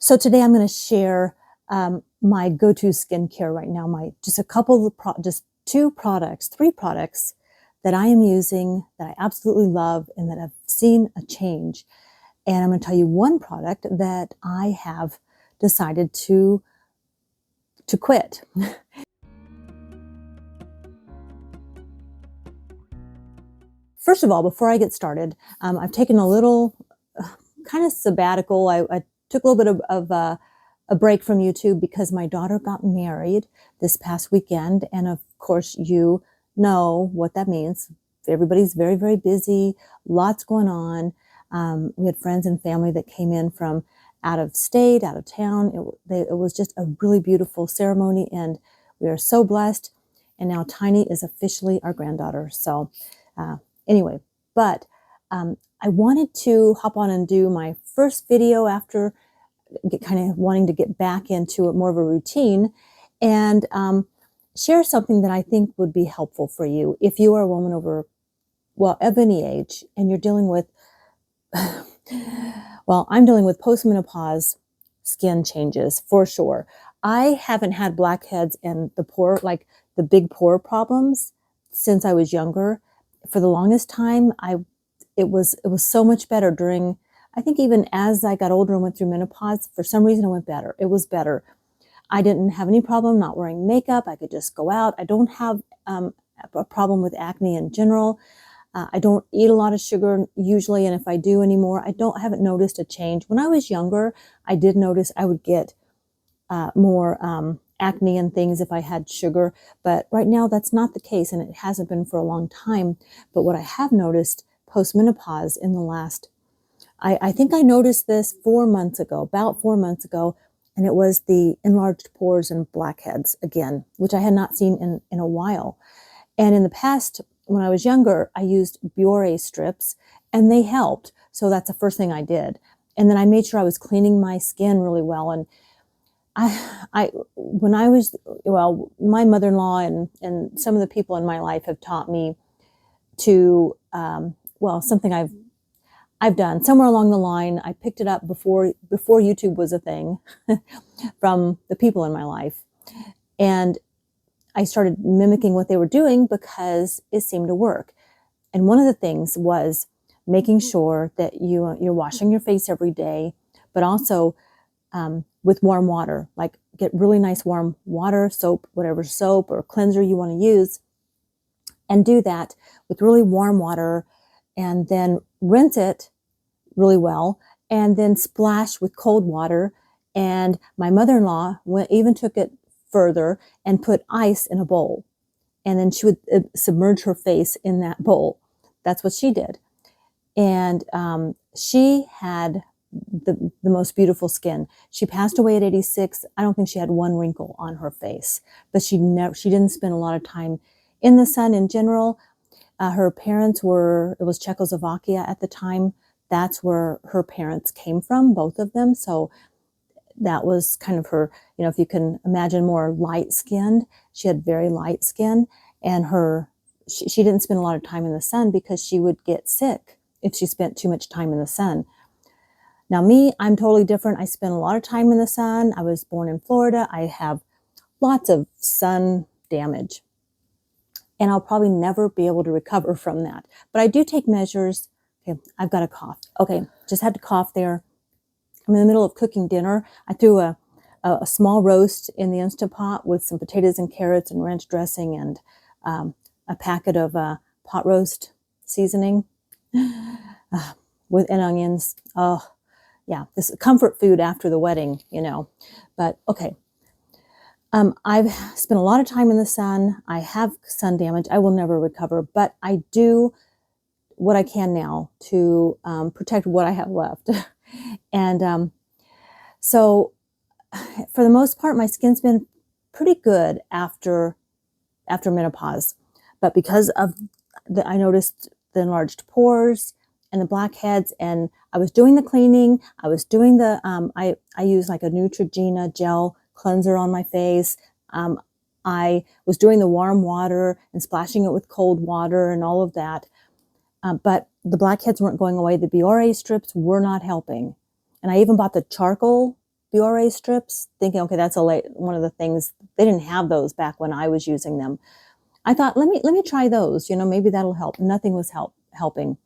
So today I'm going to share my go-to skincare right now. Just a couple of just three products that I am using that I absolutely love and that I've seen a change. And I'm going to tell you one product that I have decided to quit. First of all, before I get started, I've taken a little kind of sabbatical. I took a little bit of a break from YouTube because my daughter got married this past weekend. And of course, you know what that means. Everybody's very, very busy, lots going on. We had friends and family that came in from out of state, out of town. It was just a really beautiful ceremony, and we are so blessed. And now Tiny is officially our granddaughter. So anyway, but I wanted to hop on and do my first video after kind of wanting to get back into more of a routine and share something that I think would be helpful for you if you are a woman of any age and you're dealing with, well, I'm dealing with postmenopause skin changes for sure. I haven't had blackheads and the big pore problems since I was younger. For the longest time, it was so much better during, I think even as I got older and went through menopause, for some reason it went better. It was better. I didn't have any problem not wearing makeup. I could just go out. I don't have a problem with acne in general. I don't eat a lot of sugar usually, and if I do anymore, haven't noticed a change. When I was younger, I did notice I would get more acne and things if I had sugar, but right now that's not the case, and it hasn't been for a long time. But what I have noticed postmenopause in the last, I think I noticed this about 4 months ago, and it was the enlarged pores and blackheads again, which I had not seen in a while. And in the past, when I was younger, I used BHA strips, and they helped. So that's the first thing I did. And then I made sure I was cleaning my skin really well. And when I was, my mother-in-law and some of the people in my life have taught me to, something I've done somewhere along the line. I picked it up before YouTube was a thing from the people in my life. And I started mimicking what they were doing because it seemed to work. And one of the things was making sure that you're washing your face every day, but also with warm water. Like, get really nice warm water, soap, whatever soap or cleanser you want to use, and do that with really warm water, and then rinse it really well, and then splash with cold water. And my mother-in-law even took it further and put ice in a bowl, and then she would submerge her face in that bowl. That's what she did. And she had the most beautiful skin. She passed away at 86. I don't think she had one wrinkle on her face, but she didn't spend a lot of time in the sun in general. Her parents it was Czechoslovakia at the time. That's where her parents came from, both of them. So that was kind of her, if you can imagine, more light skinned. She had very light skin, and she didn't spend a lot of time in the sun because she would get sick if she spent too much time in the sun. Now me, I'm totally different. I spend a lot of time in the sun. I was born in Florida. I have lots of sun damage, and I'll probably never be able to recover from that. But I do take measures. Okay, I've got a cough. Okay, just had to cough there. I'm in the middle of cooking dinner. I threw a small roast in the Instant Pot with some potatoes and carrots and ranch dressing and a packet of pot roast seasoning and onions. Oh, yeah, this comfort food after the wedding, But okay, I've spent a lot of time in the sun. I have sun damage. I will never recover, but I do what I can now to protect what I have left. And so for the most part, my skin's been pretty good after menopause. But because of I noticed the enlarged pores and the blackheads, and I was doing the cleaning. I was doing the, I use like a Neutrogena gel cleanser on my face. I was doing the warm water and splashing it with cold water and all of that. But the blackheads weren't going away. The BHA strips were not helping. And I even bought the charcoal BHA strips, thinking, okay, that's one of the things. They didn't have those back when I was using them. I thought, let me try those. Maybe that'll help. Nothing was helping.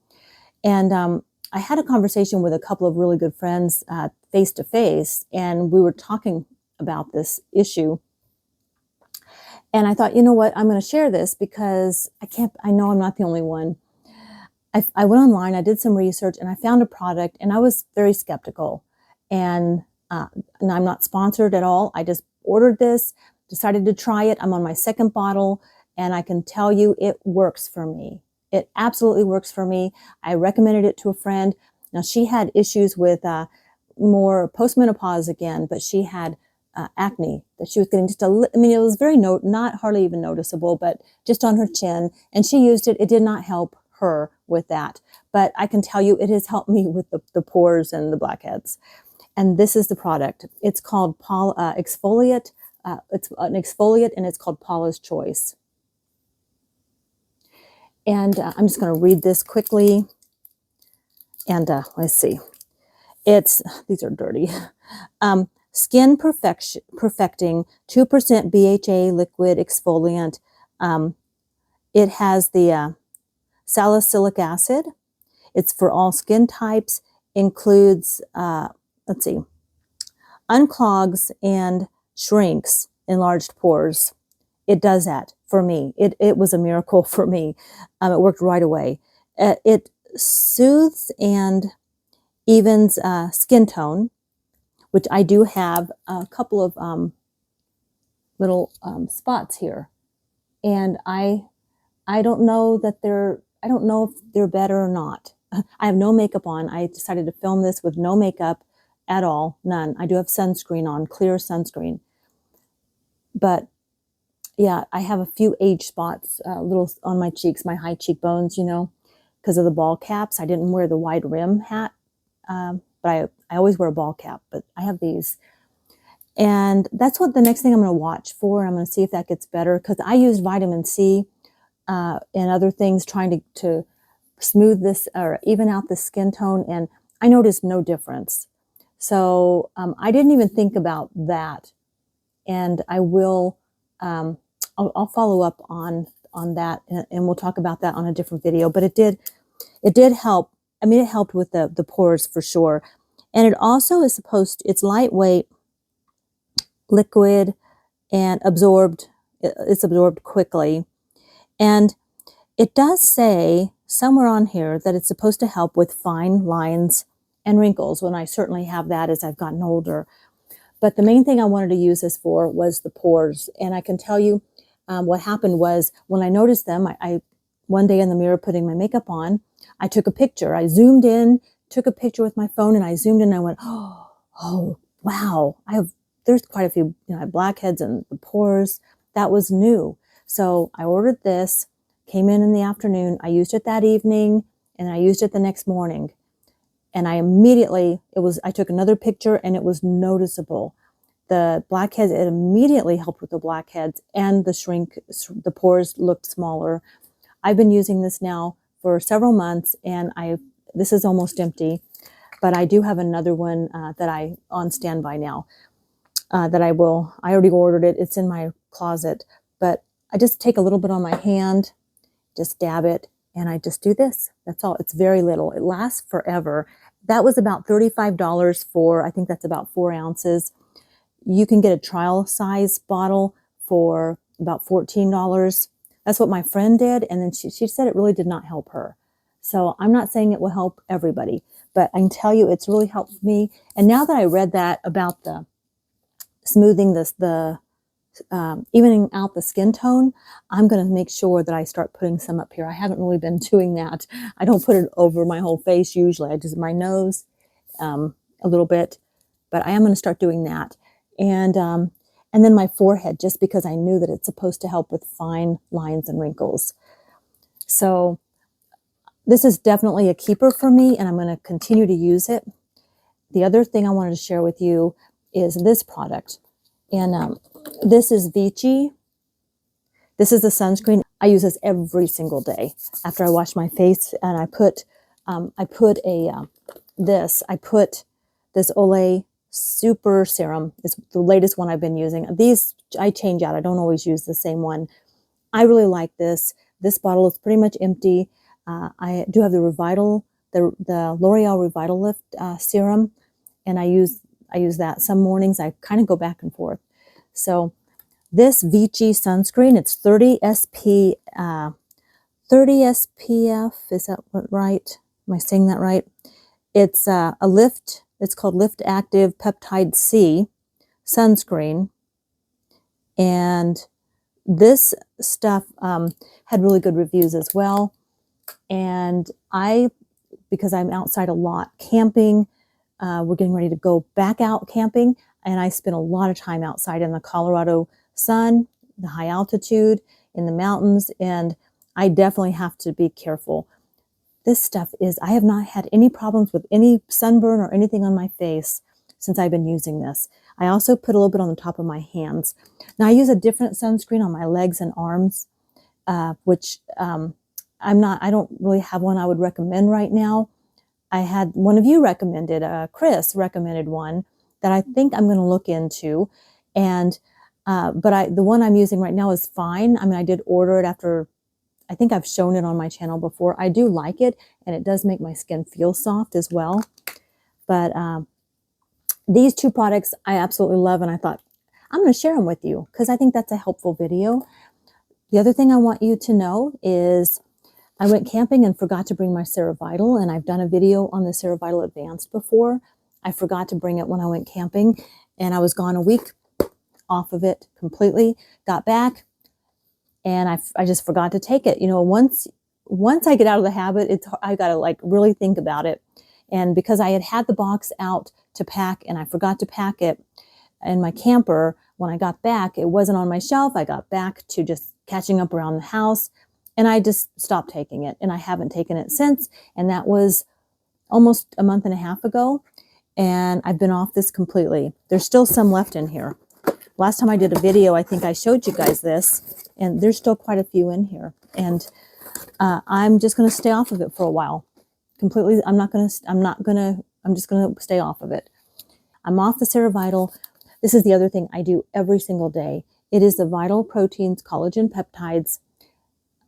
And I had a conversation with a couple of really good friends face to face, and we were talking about this issue. And I thought, you know what, I'm going to share this because I know I'm not the only one. I went online, I did some research, and I found a product, and I was very skeptical. And I'm not sponsored at all. I just ordered this, decided to try it. I'm on my second bottle, and I can tell you it works for me. It absolutely works for me. I recommended it to a friend. Now, she had issues with more postmenopause again, but she had acne that she was getting it was very not hardly even noticeable, but just on her chin. And she used it. It did not help her with that. But I can tell you it has helped me with the pores and the blackheads. And this is the product. It's called Paula Exfoliate. It's an exfoliate, and it's called Paula's Choice. And I'm just going to read this quickly. And let's see. These are dirty. Skin Perfecting 2% BHA Liquid Exfoliant. It has the salicylic acid. It's for all skin types. Includes, let's see, unclogs and shrinks enlarged pores. It does that for me. It was a miracle for me. It worked right away. It soothes and evens skin tone, which I do have a couple of little spots here. And I don't know if they're better or not. I have no makeup on. I decided to film this with no makeup at all, none. I do have sunscreen on, clear sunscreen. But yeah, I have a few age spots, little on my cheeks, my high cheekbones, because of the ball caps. I didn't wear the wide rim hat, but I always wear a ball cap, but I have these. And that's what the next thing I'm going to watch for. I'm going to see if that gets better, because I used vitamin C and other things trying to smooth this or even out the skin tone, and I noticed no difference. So I didn't even think about that, and I will. I'll follow up on that, and we'll talk about that on a different video. But it did help. I mean, it helped with the pores for sure. And it also is it's lightweight, liquid, and absorbed. It's absorbed quickly. And it does say somewhere on here that it's supposed to help with fine lines and wrinkles, when I certainly have that as I've gotten older. But the main thing I wanted to use this for was the pores. And I can tell you what happened was, when I noticed them, I one day in the mirror putting my makeup on, I took a picture. I zoomed in, took a picture with my phone, and I zoomed in and I went, oh, wow. There's quite a few, I have blackheads and the pores. That was new. So I ordered this, came in the afternoon. I used it that evening, and I used it the next morning. And I took another picture, and it was noticeable. The blackheads, it immediately helped with the blackheads, and the pores looked smaller. I've been using this now for several months, and this is almost empty, but I do have another one that on standby now that I already ordered it. It's in my closet, but I just take a little bit on my hand, just dab it, and I just do this. That's all. It's very little. It lasts forever. That was about $35 I think that's about 4 ounces. You can get a trial size bottle for about $14. That's what my friend did. And then she said it really did not help her. So I'm not saying it will help everybody, but I can tell you it's really helped me. And now that I read that about the smoothing evening out the skin tone, I'm going to make sure that I start putting some up here. I haven't really been doing that. I don't put it over my whole face usually. I just my nose a little bit, but I am going to start doing that. And then my forehead, just because I knew that it's supposed to help with fine lines and wrinkles. So this is definitely a keeper for me, and I'm going to continue to use it. The other thing I wanted to share with you is this product. And this is Vichy. This is the sunscreen. I use this every single day after I wash my face, and I put this Olay Super Serum is the latest one I've been using. These I change out. I don't always use the same one. I really like this. This bottle is pretty much empty. I do have the L'Oreal Revitalift Serum, and I use that some mornings. I kind of go back and forth. So this Vichy sunscreen, it's 30 SPF. Is that right? Am I saying that right? It's it's called LiftActiv Peptide-C sunscreen, and this stuff had really good reviews as well. And because I'm outside a lot camping, we're getting ready to go back out camping, and I spend a lot of time outside in the Colorado sun, the high altitude, in the mountains, and I definitely have to be careful. This stuff I have not had any problems with any sunburn or anything on my face since I've been using this. I also put a little bit on the top of my hands. Now I use a different sunscreen on my legs and arms, which I don't really have one I would recommend right now. I had one of you recommended, Chris recommended one that I think I'm going to look into, and but the one I'm using right now is fine. I mean, I did order it after, I think I've shown it on my channel before. I do like it, and it does make my skin feel soft as well. But these two products I absolutely love, and I thought I'm going to share them with you because I think that's a helpful video. The other thing I want you to know is I went camping and forgot to bring my CeraVital, and I've done a video on the CeraVital Advanced before. I forgot to bring it when I went camping, and I was gone a week off of it completely. Got back, and I just forgot to take it. You know, once I get out of the habit, I got to like really think about it. And because I had the box out to pack, and I forgot to pack it in my camper, when I got back, it wasn't on my shelf. I got back to just catching up around the house, and I just stopped taking it, and I haven't taken it since. And that was almost a month and a half ago, and I've been off this completely. There's still some left in here. Last time I did a video, I think I showed you guys this, and there's still quite a few in here. And I'm just going to stay off of it for a while. Completely, I'm just going to stay off of it. I'm off the CeraVital. This is the other thing I do every single day. It is the Vital Proteins Collagen Peptides.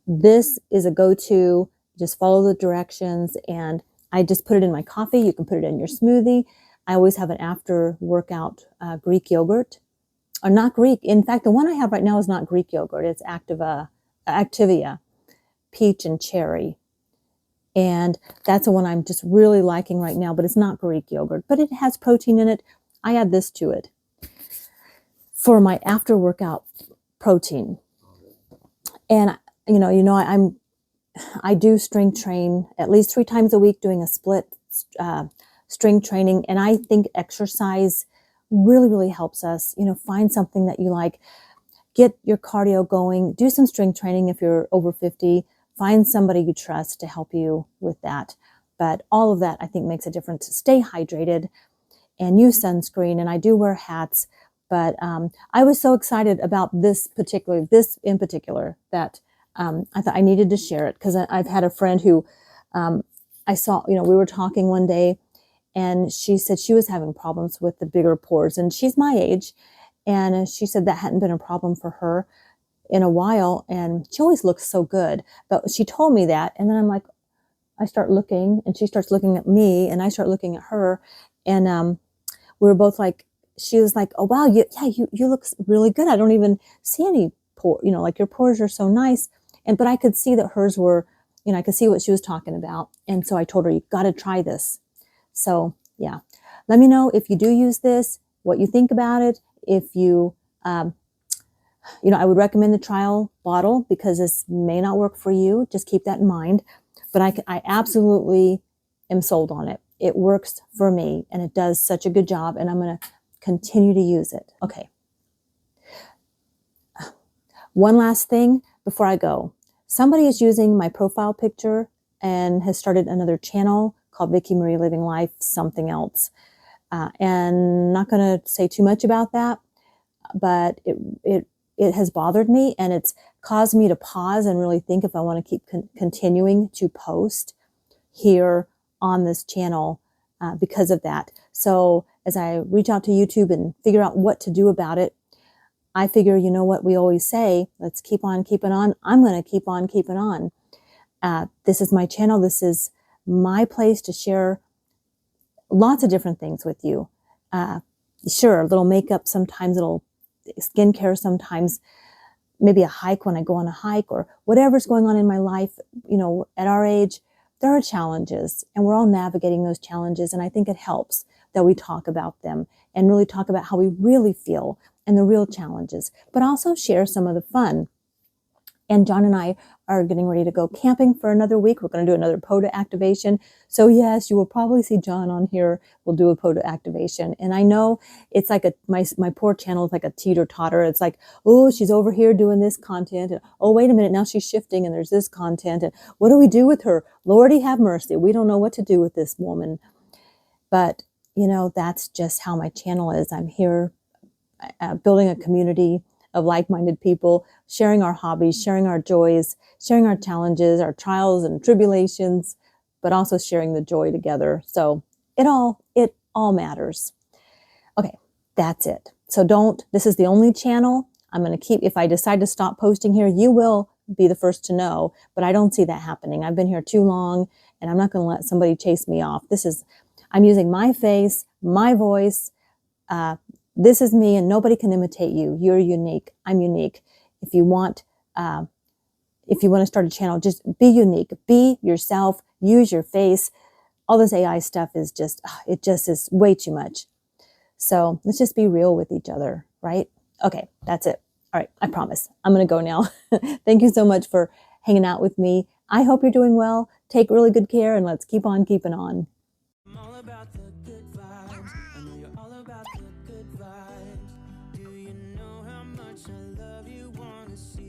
This is a go-to. Just follow the directions, and I just put it in my coffee. You can put it in your smoothie. I always have an after workout Greek yogurt. Or not Greek. In fact, the one I have right now is not Greek yogurt. It's Activia, peach and cherry. And that's the one I'm just really liking right now, but it's not Greek yogurt, but it has protein in it. I add this to it for my after workout protein. And I do strength train at least 3 times a week, doing a split strength training. And I think exercise really, really helps us, find something that you like, get your cardio going, do some strength training if you're over 50, find somebody you trust to help you with that. But all of that, I think, makes a difference. Stay hydrated and use sunscreen. And I do wear hats, but I was so excited about this in particular, that I thought I needed to share it, because I've had a friend who I saw, we were talking one day, and she said she was having problems with the bigger pores, and she's my age. And she said that hadn't been a problem for her in a while, and she always looks so good. But she told me that, and then I'm like, I start looking, and she starts looking at me, and I start looking at her, and we were both like, she was like, oh wow, you look really good. I don't even see any pore, like your pores are so nice. But I could see that hers were, I could see what she was talking about. And so I told her, you got to try this. So yeah, let me know if you do use this, what you think about it. If you, I would recommend the trial bottle, because this may not work for you. Just keep that in mind. But I absolutely am sold on it. It works for me, and it does such a good job, and I'm going to continue to use it. Okay. One last thing before I go. Somebody is using my profile picture and has started another channel called Vicki Marie Living Life Something Else. And not going to say too much about that, but it has bothered me, and it's caused me to pause and really think if I want to keep continuing to post here on this channel because of that. So as I reach out to YouTube and figure out what to do about it, I figure, you know what we always say, let's keep on keeping on. I'm going to keep on keeping on. This is my channel. This is my place to share lots of different things with you. Sure, a little makeup sometimes, a little skincare sometimes, maybe a hike when I go on a hike, or whatever's going on in my life. You know, at our age, there are challenges, and we're all navigating those challenges. And I think it helps that we talk about them and really talk about how we really feel and the real challenges, but also share some of the fun. And John and I are getting ready to go camping for another week. We're going to do another POTA activation. So yes, you will probably see John on here. We'll do a POTA activation. And I know it's like my poor channel is like a teeter-totter. It's like, oh, she's over here doing this content. And, oh, wait a minute, now she's shifting and there's this content. And what do we do with her? Lordy have mercy. We don't know what to do with this woman. But, you know, that's just how my channel is. I'm here building a community of like-minded people, sharing our hobbies, sharing our joys, sharing our challenges, our trials and tribulations, but also sharing the joy together. So it all matters. Okay, that's it. So this is the only channel I'm going to keep. If I decide to stop posting here, you will be the first to know, but I don't see that happening. I've been here too long, and I'm not going to let somebody chase me off. I'm using my face, my voice. This is me, and nobody can imitate you. You're unique. I'm unique. If you want to start a channel, just be unique. Be yourself. Use your face. All this AI stuff is it just is way too much. So let's just be real with each other, right? Okay, that's it. All right, I promise. I'm going to go now. Thank you so much for hanging out with me. I hope you're doing well. Take really good care, and let's keep on keeping on. I'm all about the good vibes. I know you're all about the good vibes. Do you know how much I love you? Wanna see